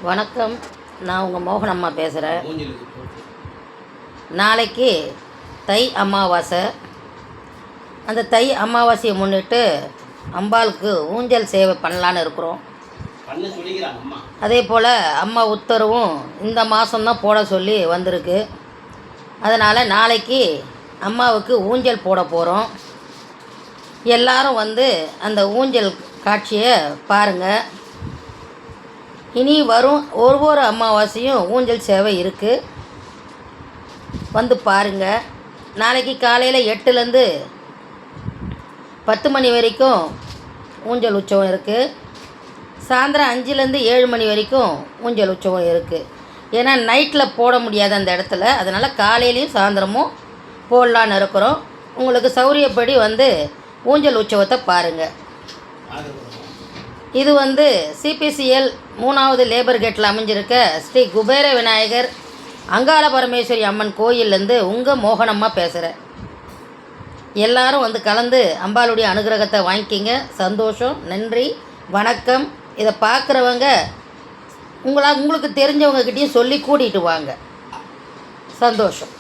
வணக்கம். நான் உங்கள் மோகனம்மா பேசுகிறேன். நாளைக்கு தை அமாவாசை. அந்த தை அமாவாசையை முன்னிட்டு அம்பாளுக்கு ஊஞ்சல் சேவை பண்ணலான்னு இருக்கிறோம். அதே போல் அம்மா உத்தரவும் இந்த மாதம்தான் போட சொல்லி வந்திருக்கு. அதனால் நாளைக்கு அம்மாவுக்கு ஊஞ்சல் போட போகிறோம். எல்லாரும் வந்து அந்த ஊஞ்சல் காட்சியை பாருங்கள். இனி வரும் ஒவ்வொரு அமாவாசையும் ஊஞ்சல் சேவை இருக்குது, வந்து பாருங்கள். நாளைக்கு காலையில் 8லேருந்து 10 மணி வரைக்கும் ஊஞ்சல் உற்சவம் இருக்குது. சாயந்தரம் 5லேருந்து 7 மணி வரைக்கும் ஊஞ்சல் உற்சவம் இருக்குது. ஏன்னா நைட்டில் போட முடியாது அந்த இடத்துல, அதனால் காலையிலையும் சாயந்தரமும் போடலான்னு இருக்கிறோம். உங்களுக்கு சௌரியப்படி வந்து ஊஞ்சல் உற்சவத்தை பாருங்கள். இது வந்து சிபிசிஎல் 3வது லேபர் கேட்டில் அமைஞ்சிருக்க ஸ்ரீ குபேர விநாயகர் அங்காள பரமேஸ்வரி அம்மன் கோயிலேருந்து உங்கள் மோகனம்மா பேசுகிறேன். எல்லாரும் வந்து கலந்து அம்பாளுடைய அனுகிரகத்தை வாங்கிக்கிங்க. சந்தோஷம். நன்றி, வணக்கம். இதை பார்க்குறவங்க உங்களுக்கு தெரிஞ்சவங்கக்கிட்டேயும் சொல்லி கூட்டிகிட்டு வாங்க. சந்தோஷம்.